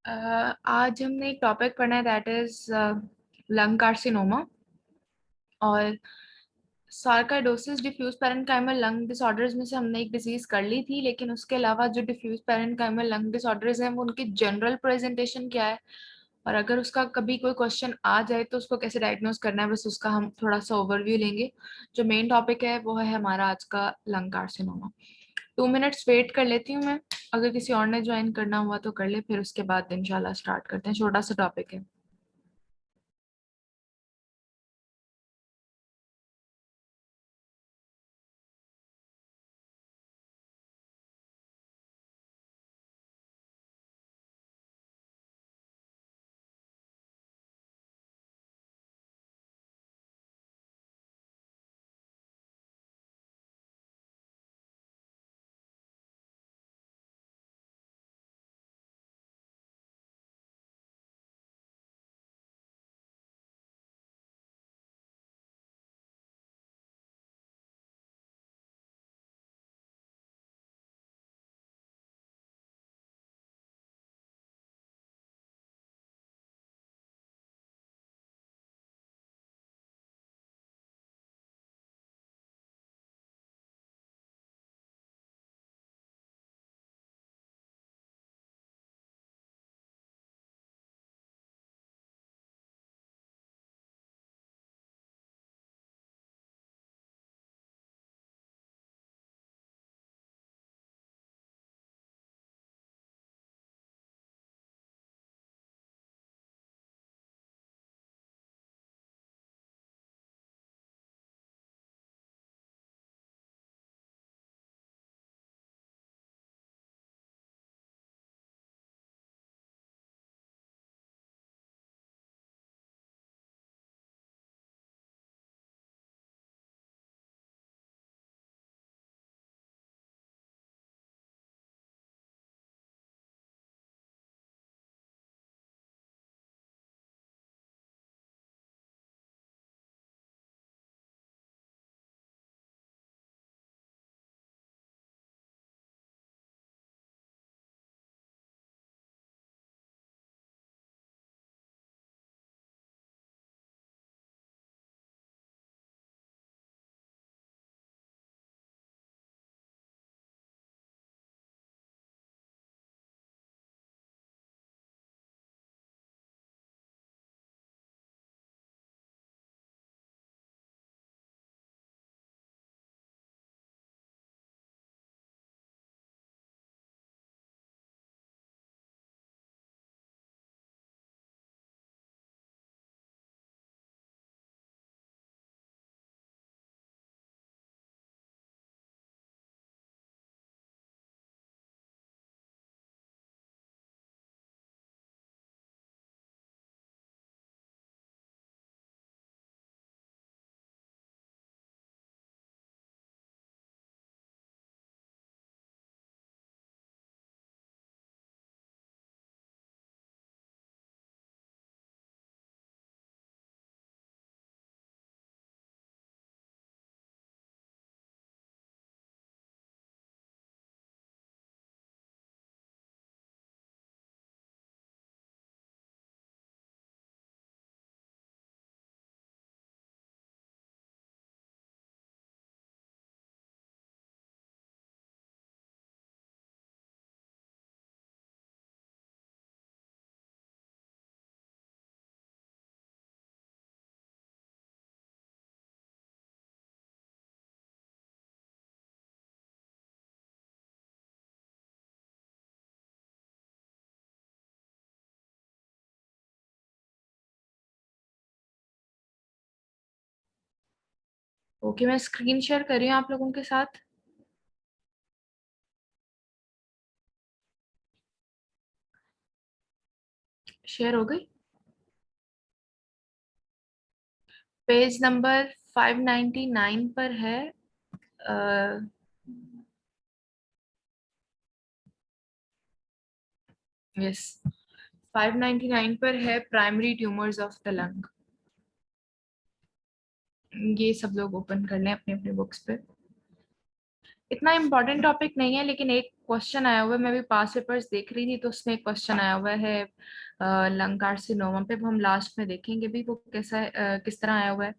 आज हमने एक टॉपिक पढ़ना है दैट इज लंग कार्सिनोमा और सार्काइडोसिस डिफ्यूज पेरेन्काइमल लंग डिसऑर्डर्स में से हमने एक डिजीज कर ली थी, लेकिन उसके अलावा जो डिफ्यूज पेरेन्काइमल लंग डिसऑर्डर्स हैं वो उनकी जनरल प्रेजेंटेशन क्या है और अगर उसका कभी कोई क्वेश्चन आ जाए तो उसको कैसे डायग्नोज करना है, बस उसका हम थोड़ा सा ओवरव्यू लेंगे। जो मेन टॉपिक है वो है हमारा आज का लंग कार्सिनोमा। 2 मिनट्स वेट कर लेती हूँ मैं, अगर किसी और ने ज्वाइन करना हुआ तो कर ले, फिर उसके बाद इंशाल्लाह स्टार्ट करते हैं। छोटा सा टॉपिक है। ओके, मैं स्क्रीन शेयर कर रही हूँ आप लोगों के साथ। शेयर हो गई। पेज नंबर 599 पर है। यस, 599 पर है primary tumours of the lung. ये सब लोग ओपन कर लें अपने अपने बुक्स पे। इतना इम्पोर्टेंट टॉपिक नहीं है, लेकिन एक क्वेश्चन आया हुआ है, मैं भी पास पेपर्स देख रही थी तो उसमें एक क्वेश्चन आया हुआ है लंग कार्सिनोमा पे, वो हम लास्ट में देखेंगे भी वो कैसा किस तरह आया हुआ है।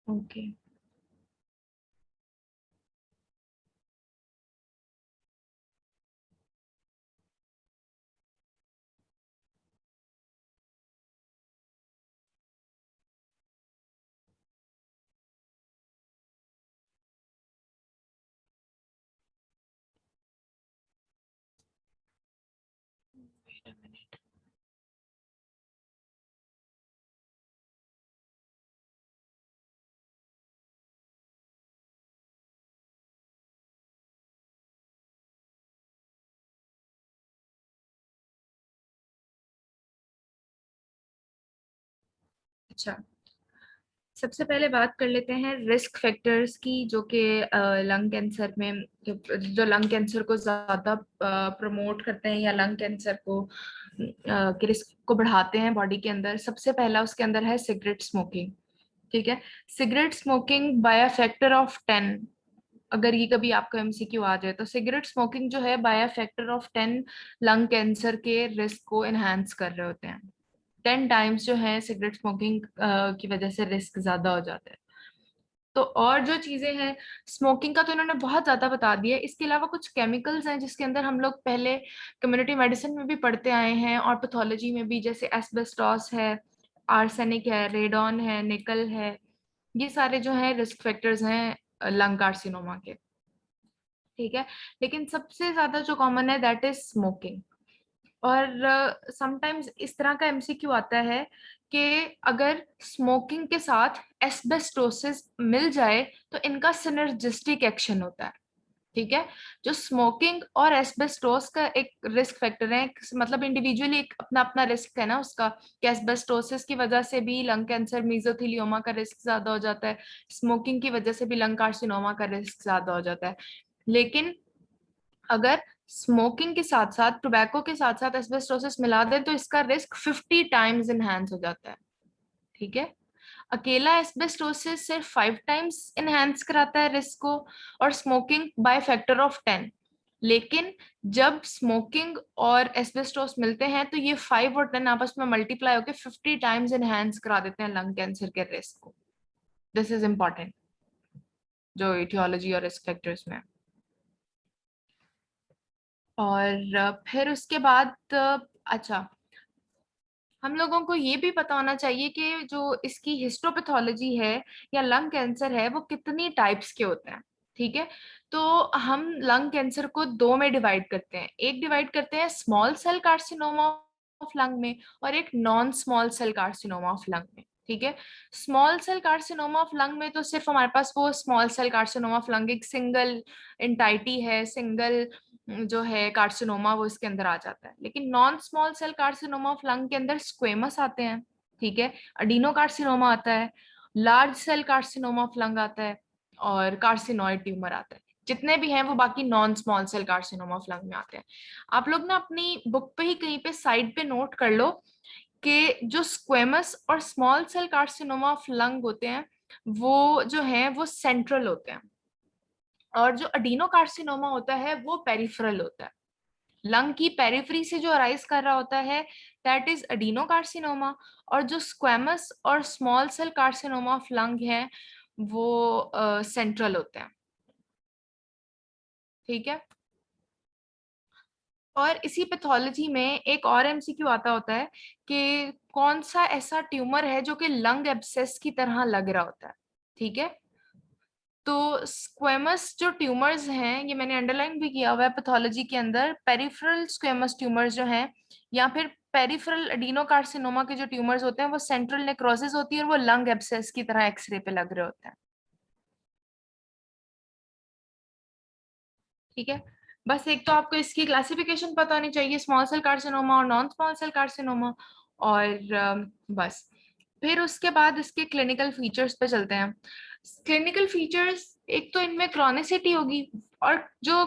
ओके। अच्छा, सबसे पहले बात कर लेते हैं रिस्क फैक्टर्स की, जो कि लंग कैंसर में जो लंग कैंसर को ज्यादा प्रमोट करते हैं या लंग कैंसर को के रिस्क को बढ़ाते हैं बॉडी के अंदर। सबसे पहला उसके अंदर है सिगरेट स्मोकिंग। ठीक है, cigarette smoking by a factor of 10, अगर ये कभी आपको एमसीक्यू आ जाए तो सिगरेट स्मोकिंग जो है by a factor of 10 lung cancer के रिस्क को एनहांस कर रहे होते हैं। 10 टाइम्स जो है सिगरेट स्मोकिंग की वजह से रिस्क ज्यादा हो जाता है। तो और जो चीजें हैं, स्मोकिंग का तो इन्होंने बहुत ज्यादा बता दिया है, इसके अलावा कुछ केमिकल्स हैं जिसके अंदर हम लोग पहले कम्युनिटी मेडिसिन में भी पढ़ते आए हैं और पैथोलॉजी में भी, जैसे एस्बेस्टॉस है, आर्सेनिक है, रेडॉन है, निकल है। ये सारे जो है रिस्क फैक्टर्स हैं लंग कार्सिनोमा के। ठीक है, लेकिन सबसे ज्यादा जो कॉमन है दैट इज स्मोकिंग। और समटाइम्स इस तरह का एमसीक्यू आता है कि अगर स्मोकिंग के साथ एस्बेस्टोसिस मिल जाए तो इनका सिनर्जिस्टिक एक्शन होता है। ठीक है, जो स्मोकिंग और एस्बेस्टोस का एक रिस्क फैक्टर है, मतलब इंडिविजुअली एक अपना अपना रिस्क है ना उसका, कि एस्बेस्टोसिस की वजह से भी लंग कैंसर, मीजोथेलियोमा का रिस्क ज्यादा हो जाता है, स्मोकिंग की वजह से भी लंग कार्सिनोमा का रिस्क ज्यादा हो जाता है। लेकिन अगर स्मोकिंग के साथ साथ, टोबैको के साथ साथ एस्बेस्टोसिस मिला दें तो इसका रिस्क 50 टाइम्स इनहेंस हो जाता है। ठीक है, अकेला एस्बेस्टोसिस सिर्फ 5 टाइम्स इनहेंस कराता है रिस्क को, और स्मोकिंग बाय फैक्टर ऑफ 10। लेकिन जब स्मोकिंग और एस्बेस्टोस मिलते हैं तो ये 5 और 10 आपस में मल्टीप्लाई होकर 50 टाइम्स इनहेंस करा देते हैं लंग कैंसर के रिस्क को। दिस इज इम्पोर्टेंट जो इटियोलॉजी और रिस्क फैक्टर्स में। और फिर उसके बाद अच्छा, हम लोगों को ये भी पता होना चाहिए कि जो इसकी हिस्टोपैथोलॉजी है या लंग कैंसर है वो कितनी टाइप्स के होते हैं। ठीक है, तो हम लंग कैंसर को दो में डिवाइड करते हैं। एक डिवाइड करते हैं small cell carcinoma of lung में, और एक non small cell carcinoma of lung में। ठीक है, small cell carcinoma of lung में तो सिर्फ हमारे पास वो small cell carcinoma of lung एक सिंगल इंटाइटी है, सिंगल जो है कार्सिनोमा वो इसके अंदर आ जाता है। लेकिन non small cell carcinoma of lung के अंदर स्क्वेमस आते हैं। ठीक है, अडीनो कार्सिनोमा आता है, large cell carcinoma of lung आता है, और कार्सिनॉइड ट्यूमर आता है। जितने भी हैं वो बाकी non small cell carcinoma of lung में आते हैं। आप लोग ना अपनी बुक पे ही कहीं पे साइड पे नोट कर लो कि जो स्क्वेमस और small cell carcinoma of lung होते हैं वो जो है वो सेंट्रल होते हैं, और जो अडीनो कार्सिनोमा होता है वो पेरिफेरल होता है। लंग की पेरिफेरी से जो अराइज कर रहा होता है दैट इज अडीनो कार्सिनोमा, और जो स्क्वेमस और small cell carcinoma of lung है वो सेंट्रल होते हैं। ठीक है, और इसी पैथोलॉजी में एक और एमसीक्यू आता होता है कि कौन सा ऐसा ट्यूमर है जो कि लंग एब्सेस की तरह लग रहा होता है। ठीक है, तो स्क्वेमस जो ट्यूमर्स हैं, ये मैंने अंडरलाइन भी किया हुआ है पैथोलॉजी के अंदर, पेरिफेरल स्क्वेमस ट्यूमर्स जो हैं, या फिर पेरिफेरल एडिनोकार्सिनोमा के जो ट्यूमर्स होते हैं वो सेंट्रल नेक्रोसिस होती है और वो लंग एब्सेस की तरह एक्सरे पे लग रहे होते हैं। ठीक है, बस एक तो आपको इसकी क्लासिफिकेशन पता होनी चाहिए, स्मॉल सेल कार्सिनोमा और नॉन स्मॉल सेल कार्सिनोमा। और बस फिर उसके बाद इसके क्लिनिकल फीचर्स पे चलते हैं। क्लिनिकल फीचर्स, एक तो इनमें क्रॉनिसिटी होगी, और जो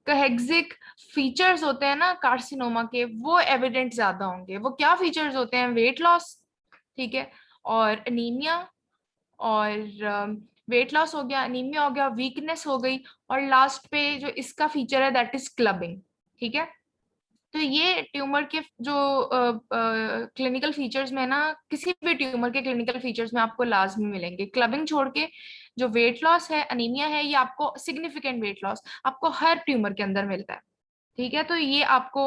कहेक्सिक फीचर्स होते हैं ना कार्सिनोमा के वो एविडेंट ज्यादा होंगे। वो क्या फीचर्स होते हैं? वेट लॉस, ठीक है, और एनीमिया, और वेट लॉस हो गया, एनीमिया हो गया, वीकनेस हो गई, और लास्ट पे जो इसका फीचर है दैट इज क्लबिंग। ठीक है, तो ये ट्यूमर के जो क्लिनिकल फीचर्स में ना, किसी भी ट्यूमर के क्लिनिकल फीचर्स में आपको लाजमी मिलेंगे। क्लबिंग छोड़ के जो वेट लॉस है, अनीमिया है, ये आपको सिग्निफिकेंट वेट लॉस आपको हर ट्यूमर के अंदर मिलता है। ठीक है, तो ये आपको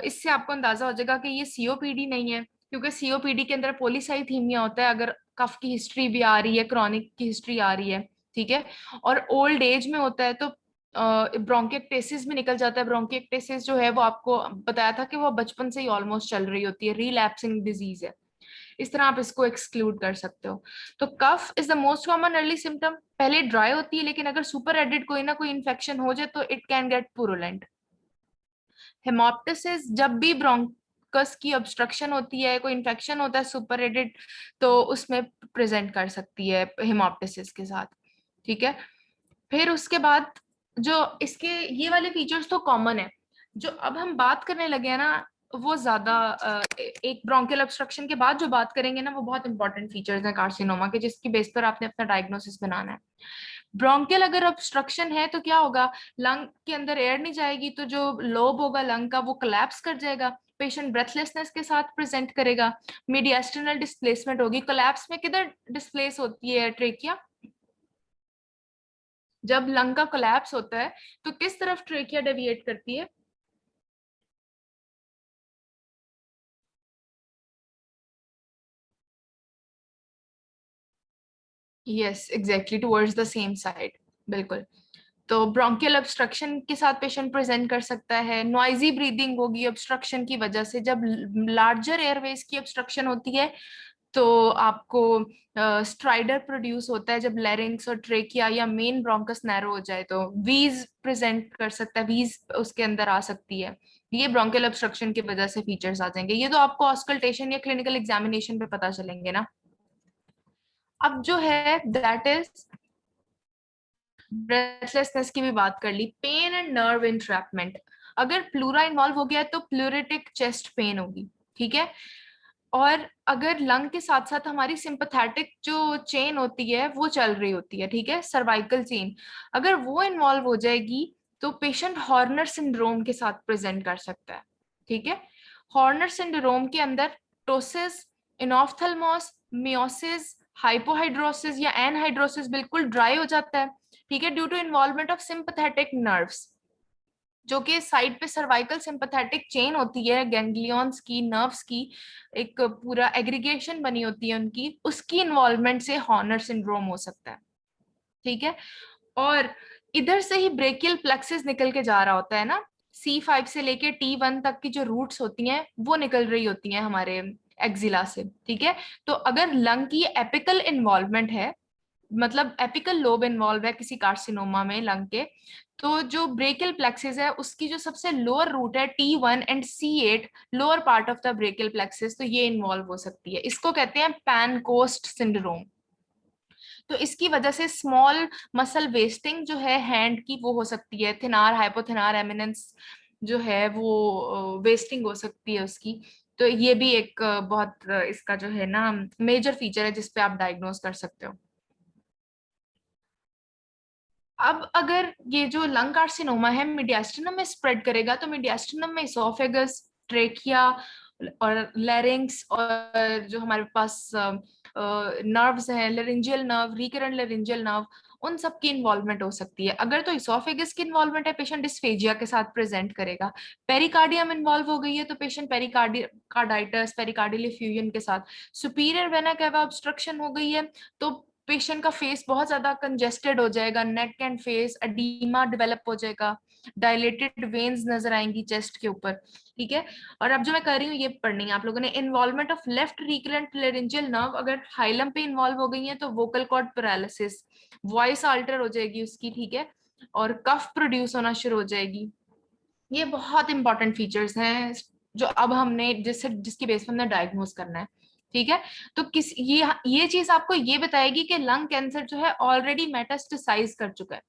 इससे आपको अंदाजा हो जाएगा कि ये सीओपीडी नहीं है, क्योंकि सीओपीडी के अंदर पॉलीसाइथीमिया होता है अगर कफ की हिस्ट्री भी आ रही है, क्रॉनिक की हिस्ट्री आ रही है। ठीक है, और ओल्ड एज में होता है तो ब्रोंकिएक्टेसिस भी निकल जाता है। ब्रोंकिएक्टेसिस जो है वो आपको बताया था कि वो बचपन से ही ऑलमोस्ट चल रही होती है, रीलैप्सिंग डिजीज है। इस तरह आप इसको एक्सक्लूड कर सकते हो। तो cough is the most common early symptom. पहले ड्राई होती है, लेकिन अगर सुपर एडेड कोई ना कोई इन्फेक्शन हो जाए तो इट कैन गेट पुरुलेंट। हेमोप्टिसिस, जब भी ब्रोंकस की ऑब्स्ट्रक्शन होती है, कोई इन्फेक्शन होता है सुपर एडेड, तो उसमें प्रेजेंट कर सकती है हेमोप्टिसिस के साथ। ठीक है, फिर उसके बाद जो इसके ये वाले फीचर्स तो कॉमन है, जो अब हम बात करने लगे हैं ना वो ज्यादा एक ब्रोंकियल ऑब्स्ट्रक्शन के बाद जो बात करेंगे ना वो बहुत इंपॉर्टेंट फीचर्स हैं कार्सिनोमा के, जिसकी बेस पर आपने अपना डायग्नोसिस बनाना है। ब्रोंकियल अगर ऑब्स्ट्रक्शन है तो क्या होगा, लंग के अंदर एयर नहीं जाएगी, तो जो लोब होगा लंग का वो कोलैप्स कर जाएगा, पेशेंट ब्रेथलेसनेस के साथ प्रेजेंट करेगा, मीडियास्टिनल डिस्प्लेसमेंट होगी। कोलैप्स में किधर डिस्प्लेस होती है ट्रेकिया, जब लंग का कोलैप्स होता है तो किस तरफ ट्रेकिया डेविएट करती है? Yes exactly, towards the same side. बिल्कुल। तो ब्रोंकियल ऑब्स्ट्रक्शन के साथ पेशेंट प्रेजेंट कर सकता है। नॉइजी ब्रीदिंग होगी ऑब्स्ट्रक्शन की वजह से। जब लार्जर एयरवेज की ऑब्स्ट्रक्शन होती है तो आपको स्ट्राइडर प्रोड्यूस होता है। जब लैरिंग्स और ट्रेकिया या मेन ब्रोंकस नैरो हो जाए तो वीज प्रेजेंट कर सकता है, वीज उसके अंदर आ सकती है। ये ब्रोंकियल ऑब्स्ट्रक्शन की वजह से फीचर्स आ जाएंगे। ये तो आपको ऑस्कल्टेशन या क्लिनिकल एग्जामिनेशन पे पता चलेंगे ना। अब जो है दैट इज ब्रेथलेसनेस की भी बात कर ली। पेन एंड नर्व इंट्रैपमेंट, अगर प्लूरा इन्वॉल्व हो गया तो प्लूरेटिक चेस्ट पेन होगी। ठीक है, और अगर लंग के साथ साथ हमारी सिंपैथेटिक जो चेन होती है वो चल रही होती है, ठीक है, सर्वाइकल चेन, अगर वो इन्वॉल्व हो जाएगी तो पेशेंट हॉर्नर सिंड्रोम के साथ प्रेजेंट कर सकता है। ठीक है, हॉर्नर सिंड्रोम के अंदर टोसिस, इनॉफ्थल्मोस, मियोसिस, हाइपोहाइड्रोसिस या एनहाइड्रोसिस बिल्कुल ड्राई हो जाता है। ठीक है, due to involvement of sympathetic nerves, जो कि साइड पे सर्वाइकल सिंपैथेटिक चेन होती है गैंग्लियंस की, नर्व्स की एक पूरा एग्रीगेशन बनी होती है उनकी, उसकी इन्वॉल्वमेंट से हॉर्नर सिंड्रोम हो सकता है। ठीक है, और इधर से ही ब्रेकियल प्लेक्सिस निकल के जा रहा होता है ना, C5 से लेके T1 तक की जो रूट्स होती हैं वो निकल रही होती हैं हमारे एक्सिला से। ठीक है, तो अगर लंग की एपिकल इन्वॉल्वमेंट है, मतलब एपिकल लोब इन्वॉल्व है किसी कार्सिनोमा में लंग के, तो जो ब्रेकियल प्लेक्सिस है उसकी जो सबसे लोअर रूट है T1 and C8, lower part of the brachial plexus, तो ये इन्वॉल्व हो सकती है। इसको कहते हैं पैनकोस्ट सिंड्रोम। तो इसकी वजह से स्मॉल मसल वेस्टिंग जो है हैंड की वो हो सकती है, थिनार हाइपोथिनार एमिनेंस जो है वो वेस्टिंग हो सकती है उसकी। तो ये भी एक बहुत इसका जो है ना मेजर फीचर है जिसपे आप डायग्नोज कर सकते हो। अब अगर ये जो लंग कार्सिनोमा है मीडियास्टिनम में स्प्रेड करेगा तो मीडियास्टिनम में इसोफेगस, ट्रेकिया और लैरिंग्स, और जो हमारे पास नर्व्स हैं, laryngeal nerve, recurrent laryngeal nerve, उन सब की इन्वॉल्वमेंट हो सकती है। अगर तो इसोफेगस की इन्वॉल्वमेंट है पेशेंट डिस्फेजिया के साथ प्रेजेंट करेगा। पेरिकार्डियम इन्वॉल्व हो गई है तो पेशेंट पेरिकार्डाइटिस, पेरिकार्डियल एफ्यूजन के साथ। सुपीरियर वेना कैवा ऑब्स्ट्रक्शन हो गई है तो पेशेंट का फेस बहुत ज्यादा कंजेस्टेड हो जाएगा, neck and face oedema develop हो जाएगा, डायलेटेड वेन्स नजर आएंगी चेस्ट के ऊपर। ठीक है, और अब जो मैं कर रही हूँ ये पढ़नी है आप लोगों ने। Involvement of left recurrent laryngeal nerve, अगर हाइलम पे इन्वॉल्व हो गई है तो vocal cord paralysis, voice alter हो जाएगी उसकी। ठीक है, और कफ प्रोड्यूस होना शुरू हो जाएगी। ये बहुत इंपॉर्टेंट फीचर्स हैं जो अब हमने जिसकी बेस पर हमने डायग्नोज करना है। ठीक है, तो ये चीज आपको ये बताएगी कि लंग कैंसर जो है ऑलरेडी मेटास्टेसाइज कर चुका है।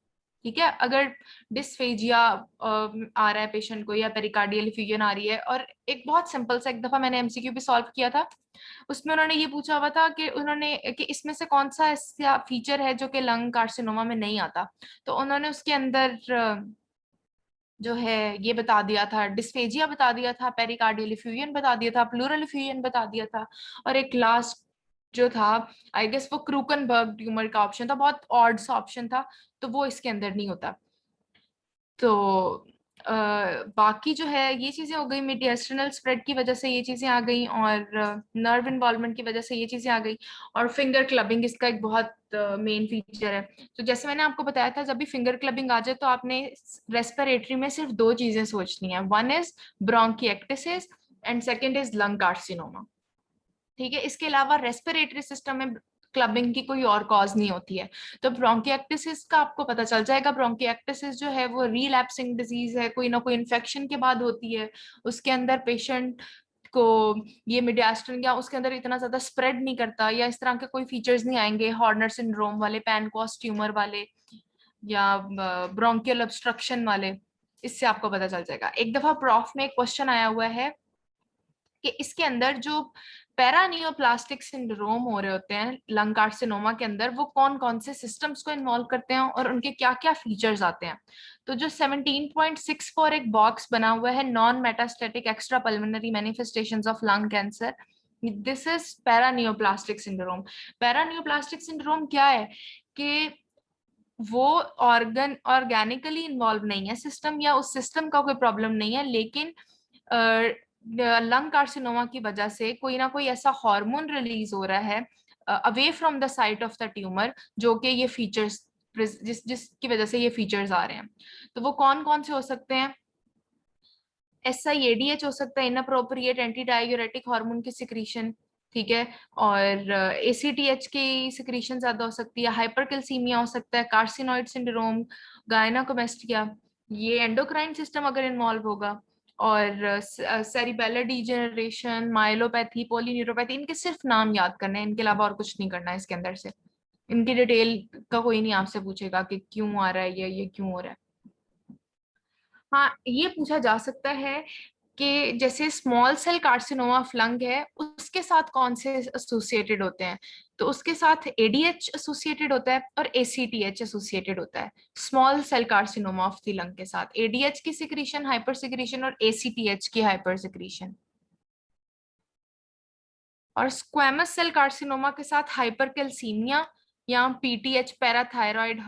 ठीक है, अगर डिस्फेजिया आ रहा है पेशेंट को या पेरिकार्डियल एफ्यूजन आ रही है, और एक बहुत सिंपल सा एक दफा मैंने एमसीक्यू भी सॉल्व किया था, उसमें उन्होंने ये पूछा हुआ था कि उन्होंने कि इसमें से कौन सा ऐसा फीचर है जो कि लंग कार्सिनोमा में नहीं आता, तो उन्होंने उसके अंदर जो है ये बता दिया था, डिस्फेजिया बता दिया था, पेरिकार्डियल एफ्यूजन बता दिया था, प्लूरल एफ्यूजन बता दिया था, और एक लास्ट जो था आई गेस वो क्रूकनबर्ग ट्यूमर का ऑप्शन था, बहुत ऑड सा ऑप्शन था, तो वो इसके अंदर नहीं होता। तो बाकी जो है ये चीजें हो गई, मीडिएस्ट्रनल स्प्रेड की वजह से ये चीजें आ गई, और नर्व इन्वॉल्वमेंट की वजह से ये चीजें आ गई, और फिंगर क्लबिंग इसका एक बहुत मेन फीचर है। तो जैसे मैंने आपको बताया था, जब भी फिंगर क्लबिंग आ जाए तो आपने रेस्पिरेटरी में सिर्फ दो चीजें सोचनी है, one is bronchiectasis and second is lung carcinoma. ठीक है, इसके अलावा रेस्पिरेटरी सिस्टम में क्लबिंग की कोई और कॉज नहीं होती है। तो ब्रोंकिएक्टिसिस का आपको पता चल जाएगा, ब्रोंकिएक्टिसिस जो है वो रीलैप्सिंग डिजीज है, कोई ना कोई इन्फेक्शन के बाद होती है, उसके अंदर पेशेंट को ये मिडियास्टिन या उसके अंदर इतना ज्यादा स्प्रेड नहीं करता, या इस तरह के कोई फीचर्स नहीं आएंगे हॉर्नर सिंड्रोम वाले, पैनकोस ट्यूमर वाले, या ब्रोंकियल ऑब्स्ट्रक्शन वाले। इससे आपको पता चल जाएगा। एक दफा प्रॉफ में एक क्वेश्चन आया हुआ है कि इसके अंदर जो पैरानियोप्लास्टिक सिंड्रोम हो रहे होते हैं लंग कार्सिनोमा के अंदर, वो कौन कौन से सिस्टम्स को इन्वॉल्व करते हैं और उनके क्या क्या फीचर्स आते हैं। तो जो 17.64 एक बॉक्स बना हुआ है, non metastatic extra pulmonary manifestations of lung cancer, this is paraneoplastic syndrome. Paraneoplastic syndrome क्या है कि वो ऑर्गेनिकली इन्वॉल्व नहीं है सिस्टम, या उस सिस्टम का कोई प्रॉब्लम नहीं है, लेकिन लंग कार्सिनोमा की वजह से कोई ना कोई ऐसा हार्मोन रिलीज हो रहा है away from the site of the tumour, जो कि ये फीचर्स जिसकी वजह से ये फीचर्स आ रहे हैं। तो वो कौन कौन से हो सकते हैं? SIADH हो सकता है, इनअप्रोप्रिएट एंटी डायूरेटिक हार्मोन की सिक्रीशन, ठीक है, और ACTH की सिक्रीशन ज्यादा हो सकती है, हाइपरकैल्सीमिया हो सकता है, कार्सिनोइड सिंड्रोम, गायनाकोमेस्टिया, ये एंडोक्राइन सिस्टम अगर इन्वॉल्व होगा, और सेरिबेलर डिजेनरेशन, माइलोपैथी, पॉलीन्यूरोपैथी, इनके सिर्फ नाम याद करने हैं, इनके अलावा और कुछ नहीं करना है इसके अंदर से। इनकी डिटेल का कोई नहीं आपसे पूछेगा कि क्यों आ रहा है ये क्यों हो रहा है। हाँ, ये पूछा जा सकता है कि जैसे small cell carcinoma of lung है, उसके साथ कौन से एसोसिएटेड होते हैं, तो उसके साथ ADH एसोसिएटेड होता है और ACTH एसोसिएटेड होता है। Small cell carcinoma of the lung के साथ ADH की सिक्रीशन, हाइपर सिक्रीशन, और ACTH की हाइपर सिक्रीशन। और स्क्वेमस सेल कार्सिनोमा के साथ हाइपरकैल्सीमिया या PTH, पैराथायरॉइड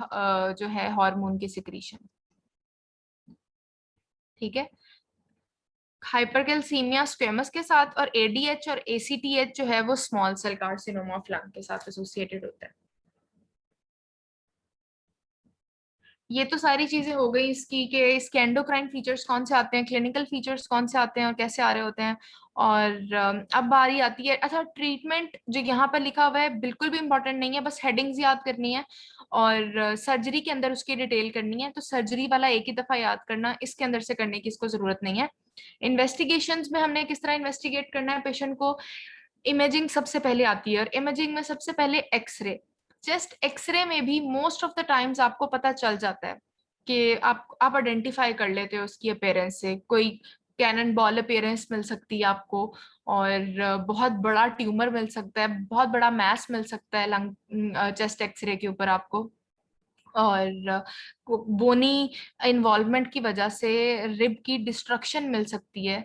जो है हार्मोन की सिक्रीशन। ठीक है, हाइपरकैल्सीमिया स्क्वेमस के साथ, और ADH और ACTH जो है वो small cell carcinoma of lung के साथ एसोसिएटेड होता है। ये तो सारी चीजें हो गई इसकी कि इसके एंडोक्राइन फीचर्स कौन से आते हैं, क्लिनिकल फीचर्स कौन से आते हैं और कैसे आ रहे होते हैं। और अब बारी आती है, अच्छा ट्रीटमेंट जो यहाँ पर लिखा हुआ है बिल्कुल भी इंपॉर्टेंट नहीं है, बस हेडिंग्स याद करनी है, और सर्जरी के अंदर उसकी डिटेल करनी है, तो सर्जरी वाला एक ही दफा याद करना, इसके अंदर से करने की इसको जरूरत नहीं है। इन्वेस्टिगेशंस में हमने किस तरह इन्वेस्टिगेट करना है पेशेंट को, इमेजिंग सबसे पहले आती है, और इमेजिंग में सबसे पहले एक्सरे। चेस्ट एक्सरे में भी मोस्ट ऑफ द टाइम्स आपको पता चल जाता है कि आप आइडेंटिफाई कर लेते हो उसकी अपेयरेंस से, कोई कैनन बॉल अपेयरेंस मिल सकती है आपको, और बहुत बड़ा ट्यूमर मिल सकता है, बहुत बड़ा मैस मिल सकता है लंग चेस्ट एक्सरे के ऊपर आपको, और बोनी इन्वॉल्वमेंट की वजह से रिब की डिस्ट्रक्शन मिल सकती है।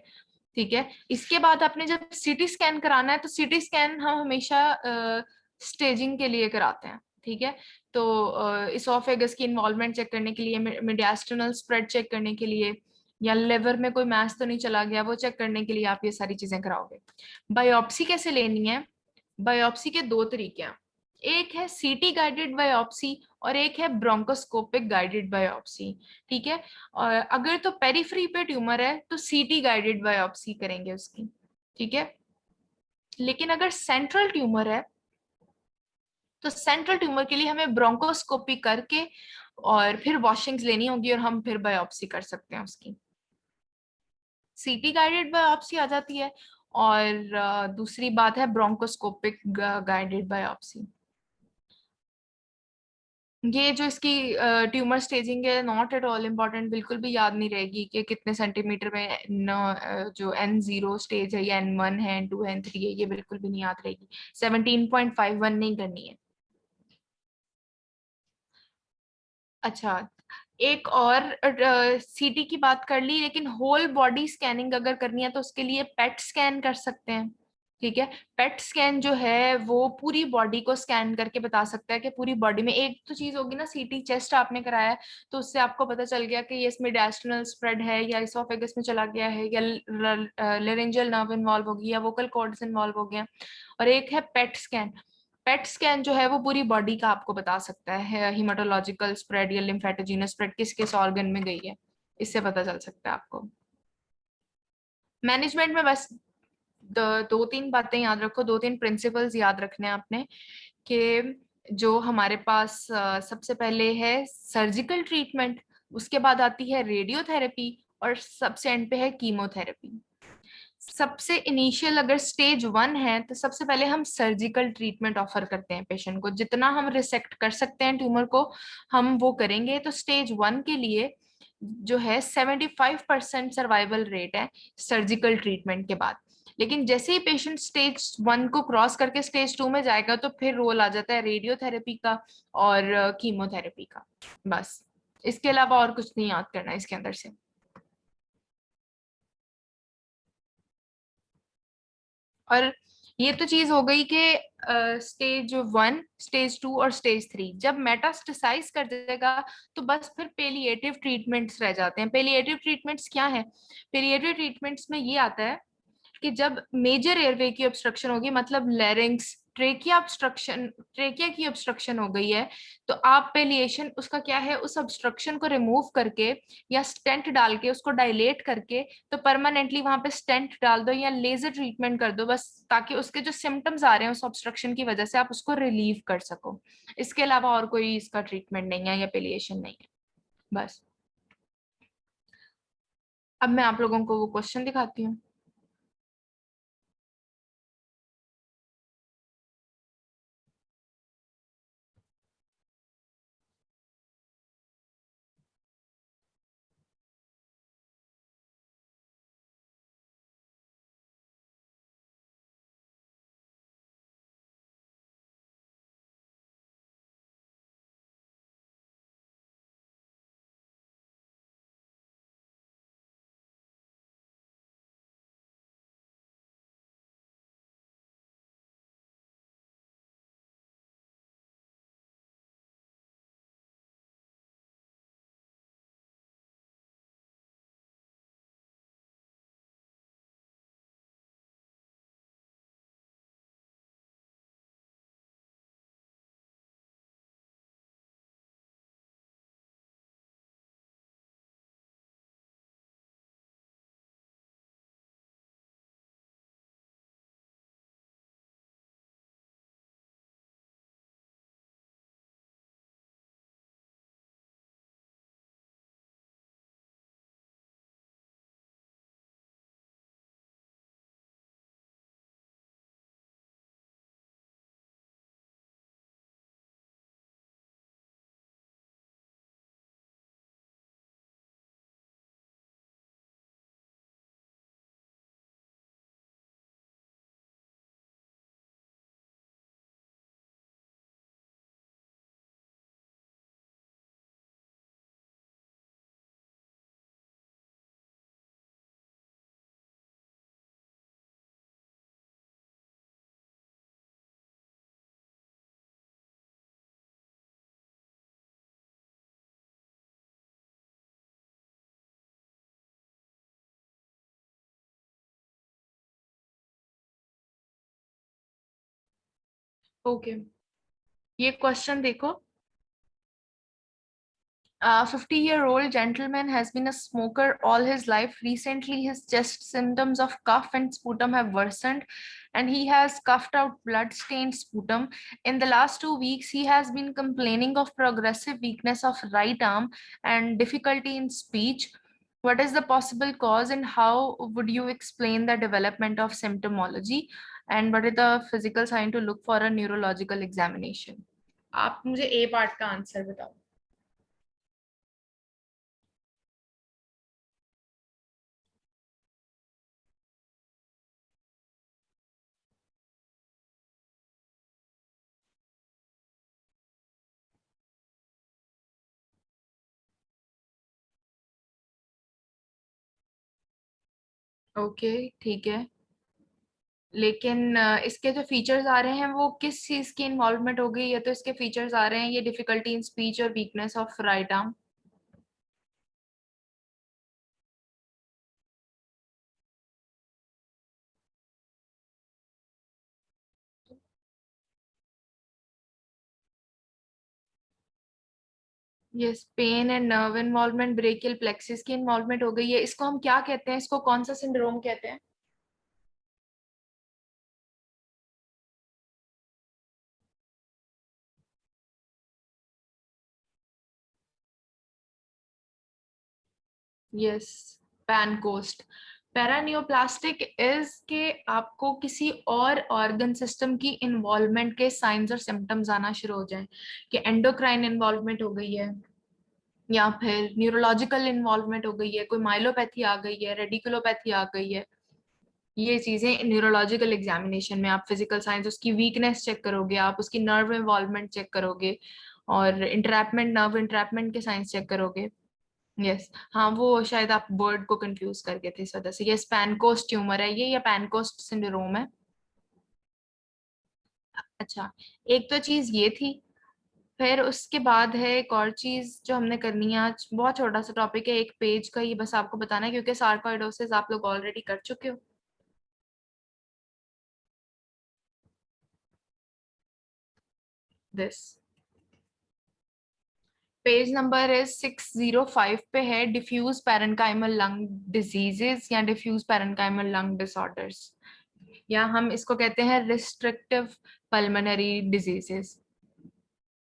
ठीक है, इसके बाद आपने जब सीटी स्कैन कराना है, तो सीटी स्कैन हम हमेशा स्टेजिंग के लिए कराते हैं। ठीक है, तो इसोफेगस की इन्वॉल्वमेंट चेक करने के लिए, मिडियास्टिनल स्प्रेड चेक करने के लिए, या लिवर में कोई मैस तो नहीं चला गया वो चेक करने के लिए आप ये सारी चीजें कराओगे। बायोप्सी कैसे लेनी है? बायोप्सी के दो तरीके हैं, एक है सीटी गाइडेड बायोप्सी और एक है ब्रोंकोस्कोपिक गाइडेड बायोप्सी। ठीक है, और अगर तो पेरिफेरी पे ट्यूमर है तो सीटी गाइडेड बायोप्सी करेंगे उसकी। ठीक है, लेकिन अगर सेंट्रल ट्यूमर है तो सेंट्रल ट्यूमर के लिए हमें ब्रोंकोस्कोपी करके और फिर वॉशिंग्स लेनी होगी, और हम फिर बायोप्सी कर सकते हैं उसकी। सीटी गाइडेड बायोप्सी आ जाती है, और दूसरी बात है ब्रोंकोस्कोपिक गाइडेड बायोप्सी। ये जो इसकी ट्यूमर स्टेजिंग है नॉट एट ऑल इम्पॉर्टेंट, बिल्कुल भी याद नहीं रहेगी कि कितने सेंटीमीटर में जो N0 स्टेज है या N1 है, N2 है, N3 है, ये बिल्कुल भी नहीं याद रहेगी। 17.51 नहीं करनी है। अच्छा, एक और सीटी की बात कर ली, लेकिन होल बॉडी स्कैनिंग अगर करनी है तो उसके लिए पेट स्कैन कर सकते हैं। ठीक है, पेट स्कैन जो है वो पूरी बॉडी को स्कैन करके बता सकता है कि पूरी बॉडी में, एक तो चीज होगी ना, सीटी चेस्ट आपने कराया है तो उससे आपको पता चल गया कि ये इसमें डायस्टनल स्प्रेड है या इसोफेगस में चला गया है या लेरेंजियल नर्व इन्वॉल्व हो गई या वोकल कॉर्ड्स इन्वॉल्व हो गया। और एक है पेट स्कैन। पेट स्कैन जो है वो पूरी बॉडी का आपको बता सकता है, हिमाटोलॉजिकल स्प्रेड या लिम्फेटोजिनस स्प्रेड किस किस ऑर्गन में गई है, इससे पता चल सकता है आपको। मैनेजमेंट में बस दो तीन बातें याद रखो, दो तीन प्रिंसिपल्स याद रखने हैं आपने, कि जो हमारे पास सबसे पहले है सर्जिकल ट्रीटमेंट, उसके बाद आती है रेडियोथेरेपी, और सबसे एंड पे है कीमोथेरेपी। सबसे इनिशियल अगर स्टेज 1 है तो सबसे पहले हम सर्जिकल ट्रीटमेंट ऑफर करते हैं पेशेंट को, जितना हम रिसेक्ट कर सकते हैं ट्यूमर को हम वो करेंगे। तो स्टेज 1 के लिए जो है 75% सर्वाइवल रेट है सर्जिकल ट्रीटमेंट के बाद। लेकिन जैसे ही पेशेंट स्टेज 1 को क्रॉस करके स्टेज 2 में जाएगा तो फिर रोल आ जाता है रेडियोथेरेपी का और कीमोथेरेपी का। बस, इसके अलावा और कुछ नहीं याद करना इसके अंदर से। और ये तो चीज हो गई कि स्टेज 1, स्टेज 2 और स्टेज 3 जब मेटास्टेसाइज कर जाएगा तो बस फिर पेलिएटिव ट्रीटमेंट्स रह जाते हैं। पेलिएटिव ट्रीटमेंट्स क्या है? पेलिएटिव ट्रीटमेंट्स में ये आता है कि जब मेजर एयरवे की ऑब्स्ट्रक्शन होगी, मतलब लैरिंक्स, ट्रेकिया की ऑब्स्ट्रक्शन हो गई है, तो आप पेलिएशन उसका क्या है, उस ऑब्स्ट्रक्शन को रिमूव करके या स्टेंट डाल के उसको डायलेट करके तो परमानेंटली वहां पे स्टेंट डाल दो या लेजर ट्रीटमेंट कर दो, बस ताकि उसके जो सिम्टम्स आ रहे हैं उस ऑब्स्ट्रक्शन की वजह से आप उसको रिलीव कर सको। इसके अलावा और कोई इसका ट्रीटमेंट नहीं है या पेलिएशन नहीं है। बस, अब मैं आप लोगों को वो क्वेश्चन दिखाती हूँ। ओके, ये क्वेश्चन देखो। 50-year-old gentleman has been a smoker all his life. Recently, his chest symptoms of cough and sputum have worsened, and he has coughed out blood-stained sputum. In the last 2 weeks, he has been complaining of progressive weakness of right arm and difficulty in speech. What is the possible cause, and how would you explain the development of symptomology? And what is the physical sign to look for a neurological examination? आप मुझे ए part का answer बताओ। Okay, ठीक है। लेकिन इसके जो features आ रहे हैं वो किस चीज की इन्वॉल्वमेंट हो गई है? तो इसके फीचर्स आ रहे हैं ये डिफिकल्टी इन स्पीच और weakness of right arm. Yes, pain and nerve involvement, brachial plexus की इन्वॉल्वमेंट हो गई है। इसको हम क्या कहते हैं? इसको कौन सा सिंड्रोम कहते हैं? यस, पैनकोस्ट। पैरानियोप्लास्टिक इज के आपको किसी और ऑर्गन सिस्टम की इन्वॉल्वमेंट के साइंस और सिम्टम्स आना शुरू हो जाएं, कि एंडोक्राइन इन्वॉल्वमेंट हो गई है, या फिर न्यूरोलॉजिकल इन्वॉल्वमेंट हो गई है, कोई माइलोपैथी आ गई है, रेडिकुलोपैथी आ गई है। ये चीजें न्यूरोलॉजिकल एग्जामिनेशन में आप फिजिकल साइंस उसकी वीकनेस चेक करोगे, आप उसकी नर्व इन्वॉल्वमेंट चेक करोगे, और इंट्रैपमेंट, नर्व इंट्रैपमेंट के साइंस चेक करोगे। यस, हाँ, वो शायद आप वर्ड को कंफ्यूज करके थे इस वजह से। ये पैनकोस्ट ट्यूमर है ये, या पैनकोस्ट सिंड्रोम है। अच्छा, एक तो चीज ये थी। फिर उसके बाद है एक और चीज जो हमने करनी है आज, बहुत छोटा सा टॉपिक है, एक पेज का ही बस आपको बताना है, क्योंकि सार्कोइडोसिस आप लोग ऑलरेडी कर चुके हो। दिस पेज नंबर इज 605 पे है, डिफ्यूज पैरेन्काइमल लंग डिजीजेस या डिफ्यूज पैरेन्काइमल लंग डिसऑर्डर्स, या हम इसको कहते हैं restrictive pulmonary diseases.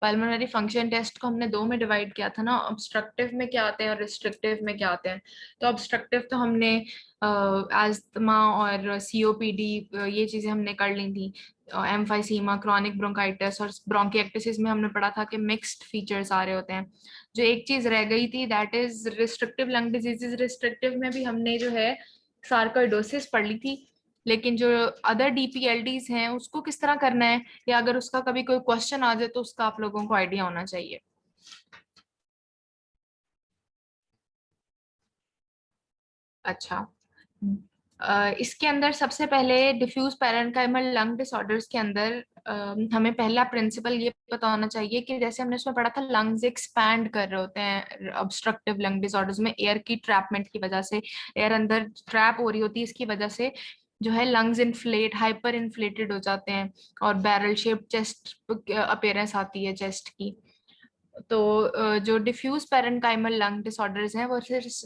Pulmonary function test को हमने दो में डिवाइड किया था ना, ऑब्स्ट्रक्टिव में क्या आते हैं और रिस्ट्रिक्टिव में क्या आते हैं। तो ऑब्स्ट्रक्टिव तो हमने अस्थमा और सीओपीडी, ये चीजें हमने कर ली थी। एम्फाइसीमा, क्रॉनिक ब्रोंकाइटिस और ब्रोंकिएक्टिसिस में हमने पढ़ा था कि मिक्स्ड फीचर्स आ रहे होते हैं। जो एक चीज रह गई थी that is restrictive lung diseases. Restrictive में भी हमने जो है सार्कोइडोसिस पढ़ ली थी, लेकिन जो अदर डीपीएलडीज हैं उसको किस तरह करना है, या अगर उसका कभी कोई क्वेश्चन आ जाए तो उसका आप लोगों को आइडिया होना चाहिए। अच्छा, इसके अंदर सबसे पहले डिफ्यूज पैरेन्काइमल लंग डिसऑर्डर्स के अंदर हमें पहला प्रिंसिपल ये पता होना चाहिए कि जैसे हमने उसमें पढ़ा था लंग्स एक्सपैंड कर रहे होते हैं ऑब्स्ट्रक्टिव लंग डिसऑर्डर्स में, एयर की ट्रैपमेंट की वजह से, एयर अंदर ट्रैप हो रही होती है, इसकी वजह से जो है लंग्स इन्फ्लेट, हाइपर इन्फ्लेटेड हो जाते हैं, और बैरल शेप चेस्ट अपीयरेंस आती है चेस्ट की। तो जो डिफ्यूज पैरेन्काइमल लंग डिसऑर्डर्स हैं वो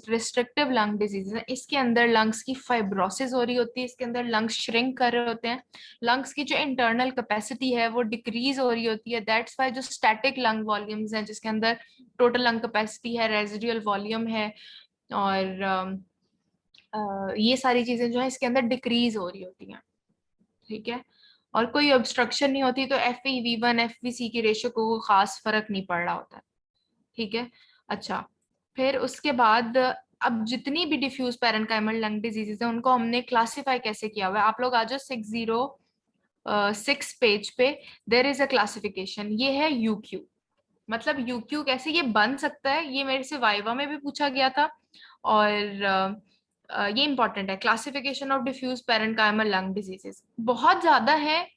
रिस्ट्रिक्टिव लंग डिजीज है। इसके अंदर लंग्स की फाइब्रोसिस हो रही होती है, इसके अंदर लंग्स श्रिंक कर रहे होते हैं, लंग्स की जो इंटरनल कैपेसिटी है वो डिक्रीज हो रही होती है। दैट्स वाई जो स्टैटिक लंग वॉल्यूम्स हैं, जिसके अंदर टोटल लंग कैपेसिटी है, रेजिडुअल वॉल्यूम है, और ये सारी चीजें जो है इसके अंदर डिक्रीज हो रही होती हैं। ठीक है, और कोई ऑब्स्ट्रक्शन नहीं होती, तो FeV1 FVC की रेशियो को खास फर्क नहीं पड़ रहा होता है। ठीक है। अच्छा, फिर उसके बाद अब जितनी भी डिफ्यूज पैरेन्काइमल लंग डिजीजेस हैं उनको हमने क्लासिफाई कैसे किया हुआ है? आप लोग आ जाओ 606 पेज पे। देर इज अ क्लासिफिकेशन, ये है UQ। मतलब UQ कैसे ये बन सकता है, ये मेरे से वाइवा में भी पूछा गया था, और ये इंपॉर्टेंट है। Classification of diffuse parenchymal lung diseases बहुत ज्यादा है,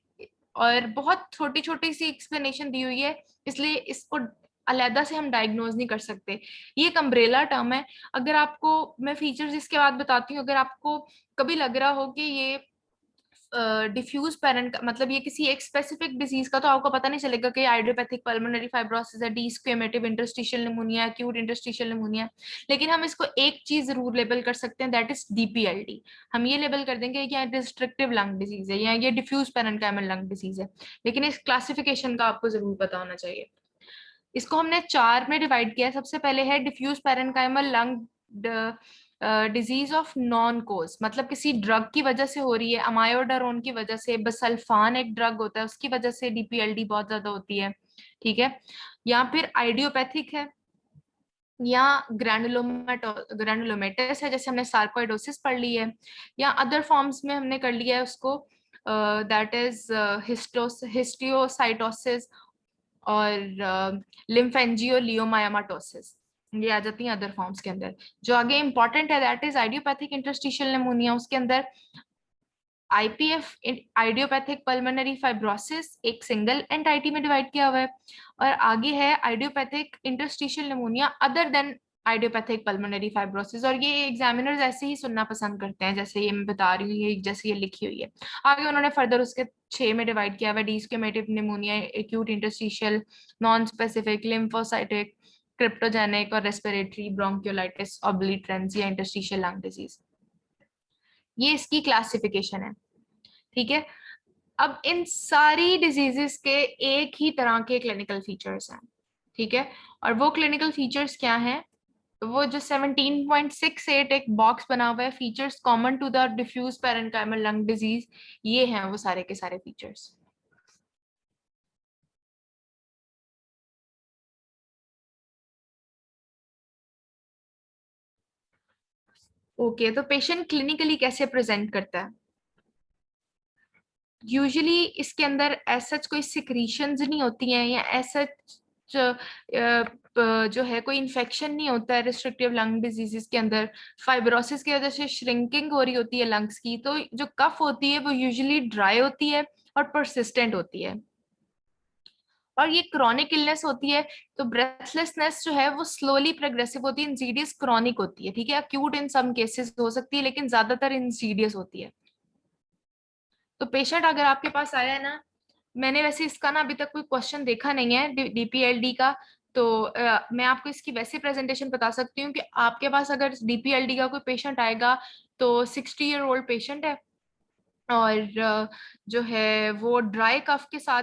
और बहुत छोटी छोटी सी एक्सप्लेनेशन दी हुई है, इसलिए इसको अलहदा से हम डायग्नोज नहीं कर सकते। ये एक अम्ब्रेला टर्म है। अगर आपको मैं फीचर्स इसके बाद बताती हूँ, अगर आपको कभी लग रहा हो कि ये डिफ्यूज पैरेंट मतलब ये किसी एक स्पेसिफिक डिजीज का, तो आपको पता नहीं चलेगा कि आइडियोपैथिक पल्मोनरी फाइब्रोसिस है, desquamative interstitial pneumonia, acute interstitial pneumonia. लेकिन हम इसको एक चीज जरूर लेबल कर सकते हैं, दैट इज DPLD। हम ये लेबल कर देंगे कि डिस्ट्रक्टिव लंग डिजीज है या ये डिफ्यूज पैरेन्काइमल लंग डिजीज है, लेकिन इस क्लासिफिकेशन का आपको जरूर पता होना चाहिए। इसको हमने चार में डिवाइड किया है। सबसे पहले है diffuse parenchymal lung disease of known cause, मतलब किसी ड्रग की वजह से हो रही है, अमायोडारोन की वजह से, बसल्फान एक ड्रग होता है उसकी वजह से DPLD बहुत ज्यादा होती है। ठीक है, या फिर आइडियोपैथिक है, या ग्रैनुलोमेटस है जैसे हमने सार्कोइडोसिस पढ़ ली है, या अदर फॉर्म्स में हमने कर लिया है उसको, दैट इज हिस्टियोसाइटोसिस और लिम्फेंजियोलियोमायामाटोसिस, ये आ जाती हैं अदर फॉर्म्स के अंदर। जो आगे इंपॉर्टेंट है that is idiopathic interstitial pneumonia, उसके अंदर आईपीएफ आइडियोपैथिक पल्मोनरी फाइब्रोसिस एक सिंगल एंटाइटी में डिवाइड किया हुआ है, और आगे है idiopathic interstitial pneumonia other than idiopathic pulmonary fibrosis, और ये एग्जामिनर्स ऐसे ही सुनना पसंद करते हैं जैसे ये मैं बता रही हूँ, ये जैसे ये लिखी हुई है। आगे उन्होंने फर्दर उसके 6 में डिवाइड किया हुआ है, desquamative pneumonia, acute interstitial, non specific, lymphocytic, cryptogenic और रेस्पिरेटरी ब्रोंकियोलाइटिस ऑब्लिटरेंस या इंटरस्टिशियल लंग डिजीज। ये इसकी क्लासिफिकेशन है। ठीक है, अब इन सारी डिजीजेस के एक ही तरह के क्लिनिकल फीचर्स हैं। ठीक है, और वो क्लिनिकल फीचर्स क्या हैं? वो जो 17.68 एक बॉक्स बना हुआ है, features common to the diffuse parenchymal lung disease, ये हैं वो सारे के सारे फीचर्स। ओके, तो पेशेंट क्लिनिकली कैसे प्रेजेंट करता है? यूजुअली इसके अंदर ऐसा कोई सिक्रीशंस नहीं होती हैं, या ऐसा जो है कोई इन्फेक्शन नहीं होता है रिस्ट्रिक्टिव लंग डिजीजेस के अंदर। फाइब्रोसिस की वजह से श्रिंकिंग हो रही होती है लंग्स की, तो जो कफ होती है वो यूजुअली ड्राई होती है और परसिस्टेंट होती है, और ये क्रॉनिक इलनेस होती है। तो ब्रेथलेसनेस जो है वो स्लोली प्रोग्रेसिव होती है, इंसीडियस क्रॉनिक होती है। ठीक है, अक्यूट इन सम केसेस हो सकती है लेकिन ज्यादातर इंसीडियस होती है। तो पेशेंट अगर आपके पास आया है ना, मैंने वैसे इसका ना अभी तक कोई क्वेश्चन देखा नहीं है डीपीएलडी का, तो मैं आपको इसकी वैसे प्रेजेंटेशन बता सकती हूँ कि आपके पास अगर डीपीएलडी का कोई पेशेंट आएगा तो 60-year-old पेशेंट है, और जो है वो ड्राई कफ के साथ,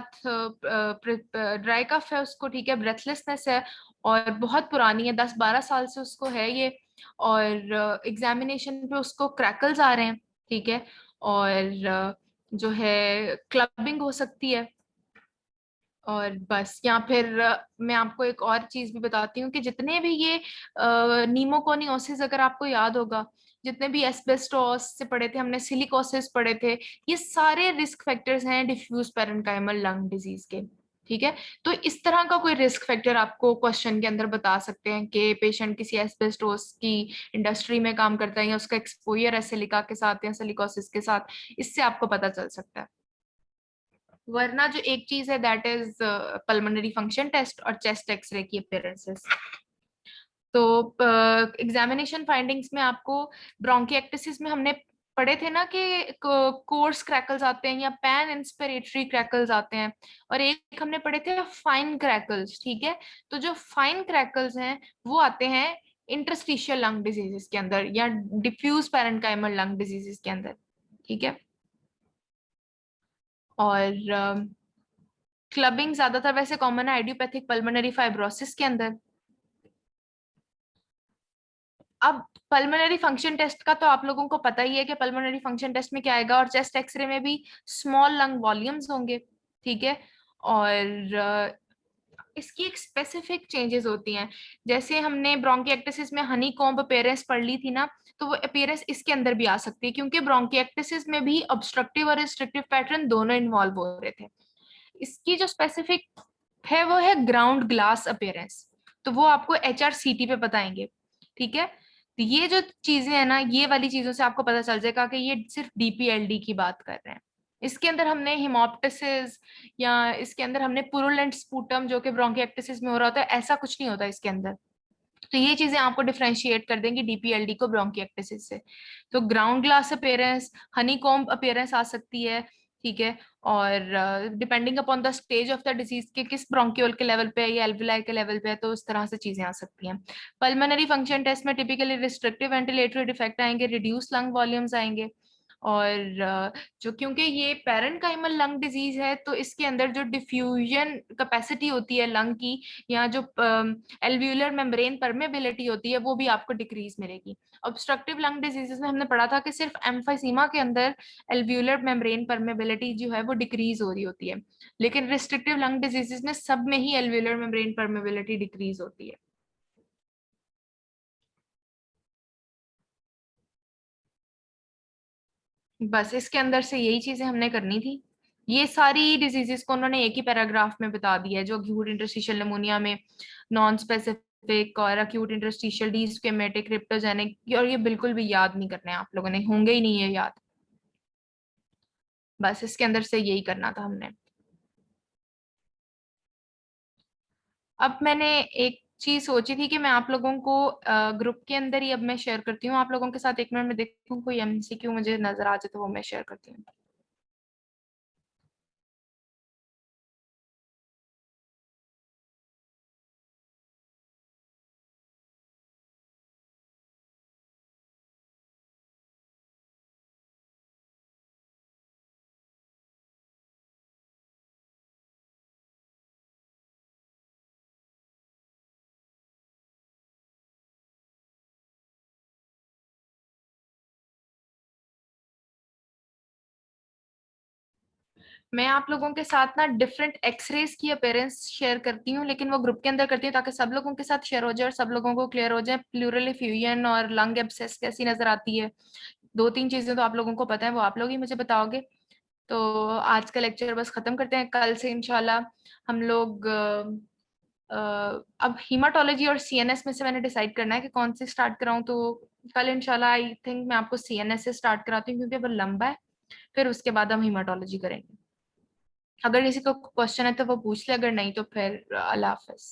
ड्राई कफ है उसको, ठीक है, ब्रेथलेसनेस है और बहुत पुरानी है, 10-12 साल से उसको है ये, और एग्जामिनेशन पे उसको क्रैकल्स आ रहे हैं। ठीक है, और जो है क्लबिंग हो सकती है, और बस। या फिर मैं आपको एक और चीज भी बताती हूँ कि जितने भी ये नीमोकोनियोसिस, अगर आपको याद होगा, जितने भी एस्बेस्टोस से पढ़े थे हमने, सिलिकोसिस पढ़े थे, ये सारे रिस्क फैक्टर्स हैं डिफ्यूज पैरेन्काइमल लंग डिजीज के। ठीक है, तो इस तरह का कोई रिस्क फैक्टर आपको क्वेश्चन के अंदर बता सकते हैं कि पेशेंट किसी एस्बेस्टोस की इंडस्ट्री में काम करता है, या उसका एक्सपोजर है सिलिका के साथ या सिलिकोसिस के साथ, इससे आपको पता चल सकता है। वरना जो एक चीज है that is pulmonary function test और चेस्ट एक्सरे की अपीयरेंसेस। तो एग्जामिनेशन फाइंडिंग्स में आपको ब्रोंकिएक्टिसिस में हमने पढ़े थे ना कि कोर्स क्रैकल्स आते हैं या पैन इंस्पिरेटरी क्रैकल्स आते हैं, और एक हमने पढ़े थे फाइन क्रैकल्स। ठीक है, तो जो फाइन क्रैकल्स हैं वो आते हैं इंटरस्टिशियल लंग डिजीजेस के अंदर या डिफ्यूज पैरेन्काइमल लंग डिजीजेस के अंदर। ठीक है, और क्लबिंग ज्यादातर वैसे कॉमन है आइडियोपैथिक पल्मोनरी फाइब्रोसिस के अंदर। अब पल्मोनरी फंक्शन टेस्ट का तो आप लोगों को पता ही है कि पल्मोनरी फंक्शन टेस्ट में क्या आएगा, और चेस्ट एक्सरे में भी स्मॉल लंग वॉल्यूम्स होंगे। ठीक है, और इसकी एक स्पेसिफिक चेंजेस होती हैं, जैसे हमने ब्रोंकिएक्टिसिस में हनी कॉम्ब अपीयरेंस पढ़ ली थी ना, तो वो अपीयरेंस इसके अंदर भी आ सकती है, क्योंकि ब्रोंकिएक्टिसिस में भी ऑब्स्ट्रक्टिव और रिस्ट्रिक्टिव पैटर्न दोनों इन्वॉल्व हो रहे थे। इसकी जो स्पेसिफिक है वो है ग्राउंड ग्लास अपीयरेंस, तो वो आपको एचआरसीटी पे बताएंगे। ठीक है, तो ये जो चीजें है ना, ये वाली चीजों से आपको पता चल जाएगा कि ये सिर्फ डीपीएलडी की बात कर रहे हैं। इसके अंदर हमने हिमोप्टिसिस या इसके अंदर हमने पुरुलेंट स्पूटम जो कि ब्रोंकिएक्टिसिस में हो रहा होता है, ऐसा कुछ नहीं होता इसके अंदर। तो ये चीजें आपको डिफरेंशिएट कर देंगी डीपीएलडी को ब्रोंकिएक्टिसिस से। तो ground glass appearance, honeycomb appearance आ सकती है। ठीक है, और depending upon the stage of the disease के किस ब्रोंक्यूल के लेवल पे है या एल्विलाई के लेवल पे है, तो उस तरह से चीजें आ सकती हैं। पल्मोनरी फंक्शन टेस्ट में टिपिकली रिस्ट्रिक्टिव वेंटिलेटरी डिफेक्ट आएंगे, रिड्यूस लंग वॉल्यूम्स आएंगे, और जो क्योंकि ये पैरेनकाइमल लंग डिजीज है तो इसके अंदर जो डिफ्यूजन कैपेसिटी होती है लंग की, या जो एल्व्यूलर मेम्ब्रेन परमेबिलिटी होती है, वो भी आपको डिक्रीज मिलेगी। ऑब्स्ट्रक्टिव लंग डिजीजेस में हमने पढ़ा था कि सिर्फ एम्फाइसीमा के अंदर एल्व्यूलर मेम्ब्रेन परमेबिलिटी जो है वो डिक्रीज हो रही होती है, लेकिन रिस्ट्रिक्टिव लंग डिजीजेस में सब में ही एल्व्यूलर मेम्ब्रेन परमेबिलिटी डिक्रीज होती है। बस इसके अंदर से यही चीजें हमने करनी थी। ये सारी डिजीजेस को उन्होंने एक ही पैराग्राफ में बता दिया है, जो अक्यूट इंटरस्टिशियल निमोनिया में नॉन स्पेसिफिक और acute interstitial D schematic cryptogenic, और ये बिल्कुल भी याद नहीं करने आप लोगों ने, होंगे ही नहीं है याद। बस इसके अंदर से यही करना था हमने। अब मैंने एक चीज सोची थी कि मैं आप लोगों को ग्रुप के अंदर ही अब मैं शेयर करती हूँ आप लोगों के साथ। 1 मिनट में देखती हूँ कोई एमसीक्यू मुझे नजर आ जाए तो वो मैं शेयर करती हूँ। मैं आप लोगों के साथ ना डिफरेंट एक्सरेज की अपीयरेंस शेयर करती हूँ, लेकिन वो ग्रुप के अंदर करती हूँ ताकि सब लोगों के साथ शेयर हो जाए और सब लोगों को क्लियर हो जाए प्लूरल एफ्यूजन और लंग एब्सेस कैसी नजर आती है। 2-3 चीजें तो आप लोगों को पता है, वो आप लोग ही मुझे बताओगे। तो आज का लेक्चर बस खत्म करते हैं, कल से इंशाल्लाह हम लोग अब हीमाटोलॉजी और सीएनएस में से मैंने डिसाइड करना है कि कौन से स्टार्ट कराऊं। तो कल इंशाल्लाह आई थिंक मैं आपको सीएनएस से स्टार्ट कराती हूँ क्योंकि वो लंबा है, फिर उसके बाद हम हीमाटोलॉजी करेंगे। अगर किसी को क्वेश्चन है तो वो पूछ ले, अगर नहीं तो फिर अल्लाह हाफिज।